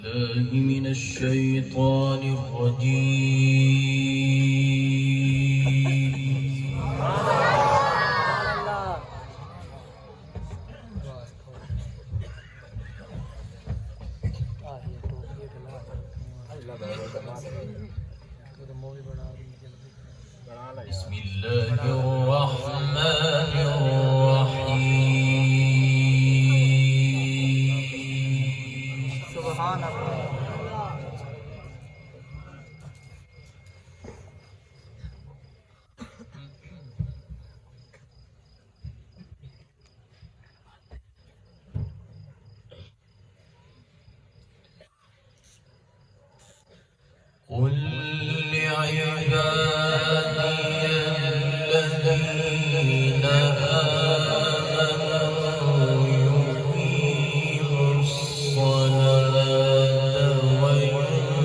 الله من الشيطان الرجيم. بسم الله الرحمن الرحيم. سبحان الله. قل لعبادي الذين آمنوا يقيموا الصلاة وينفقوا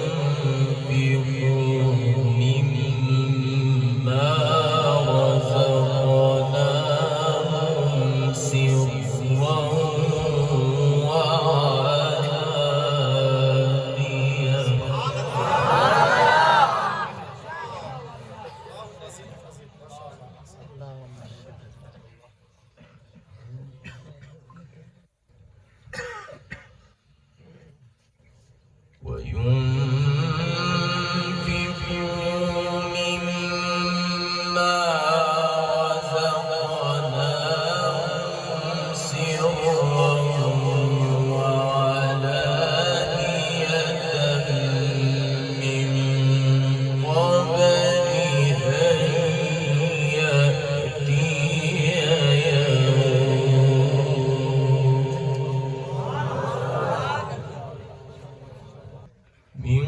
مما رزقناهم سرا وينفقوا مما رزقناهم سرا وعلانية من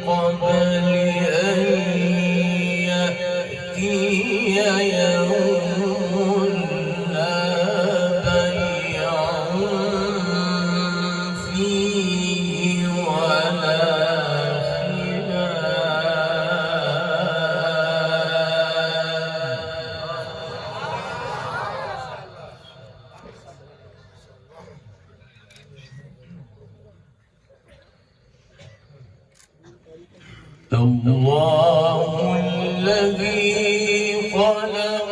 قبل أن يأتي يوم لا بيع فيه ولا الله الذي خلق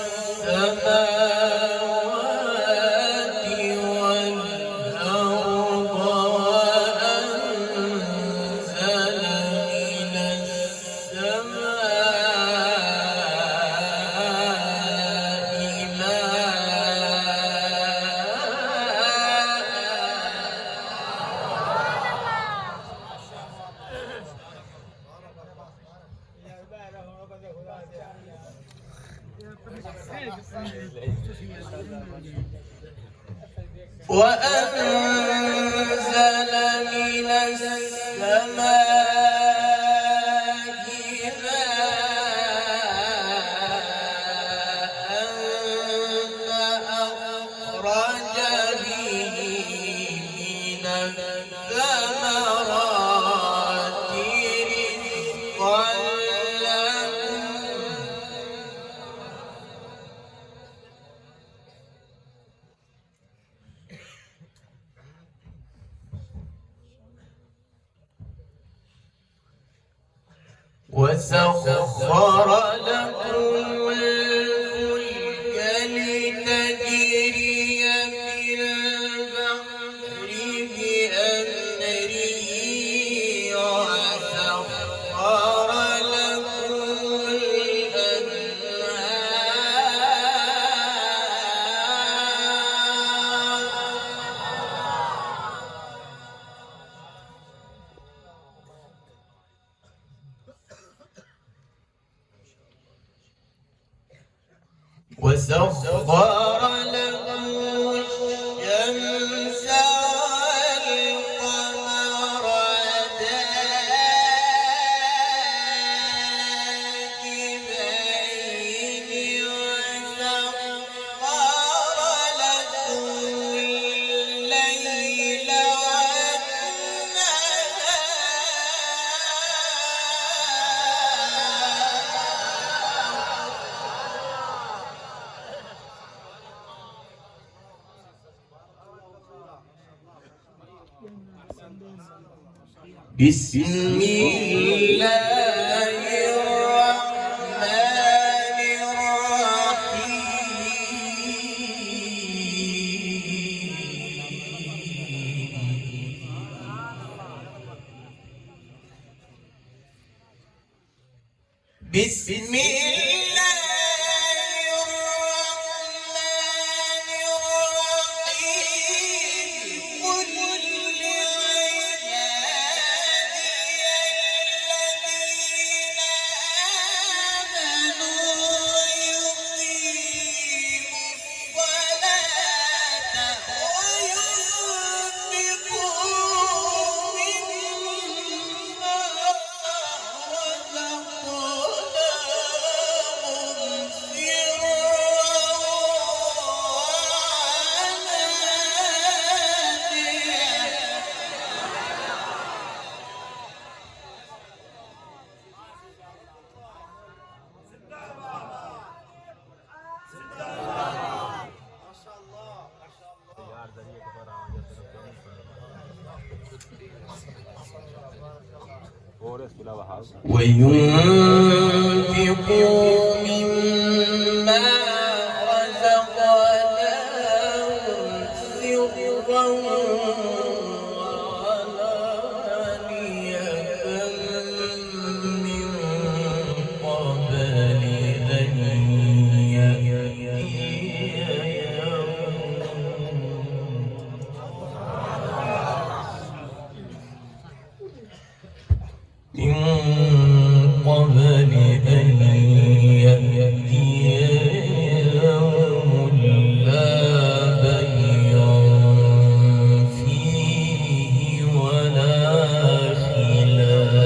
السماوات والأرض وأنزل من السماء وأنزل من السماء ماء فأخرج به من الثمرات رزقا لكم وسخر لكم الفلك لتجري في البحر بأمره وسخر لكم وسخر لكم الشمس والقمر دائبين وسخر لكم الليل والنهار بسم الله الرحمن الرحيم. بسم الله الرحمن الرحيم. قل لعبادي الذين آمنوا يقيموا الصلاة وينفقوا مما رزقناهم سرا وينفقوا مما رزقناهم سرا وعلانية من قبل أن يأتي يوم لا بيع فيه ولا خلال.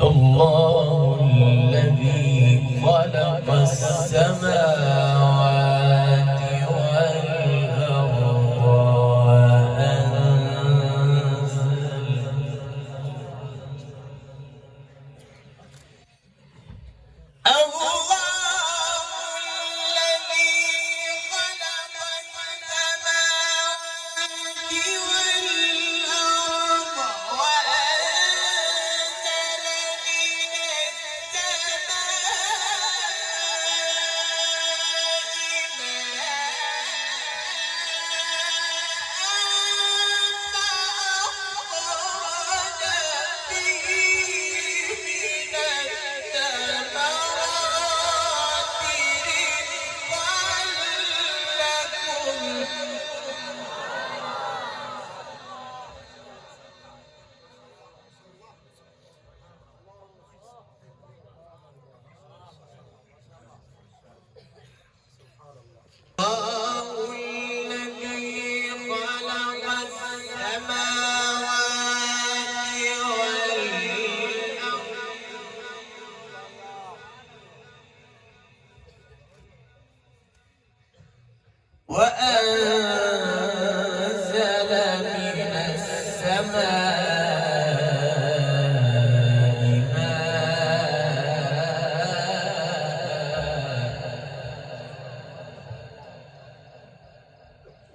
الله الذي خلق السماوات والأرض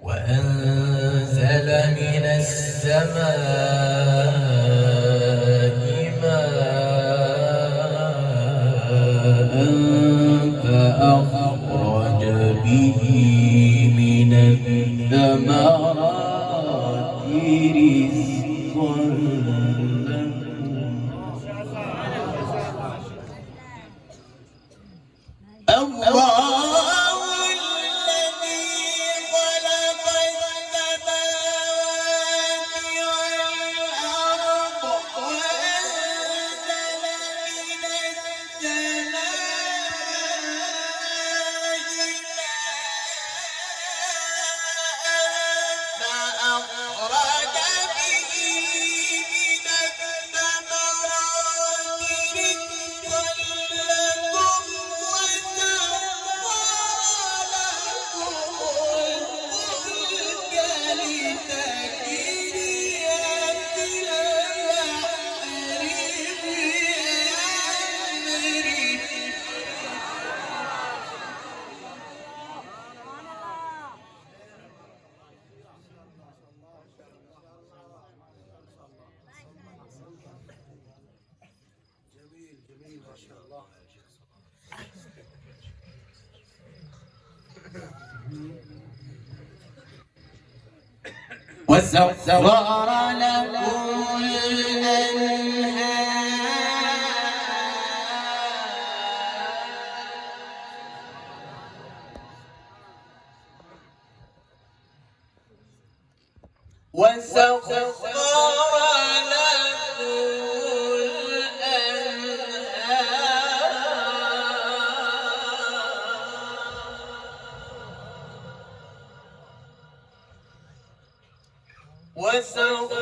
وأنزل من السماء فأخرج به من الثمرات رزقا لكم. الله الذي خلق السماوات والأرض وأنزل من السماء وسخر لكم الأنهار وسخر لكم الأنهار وسخر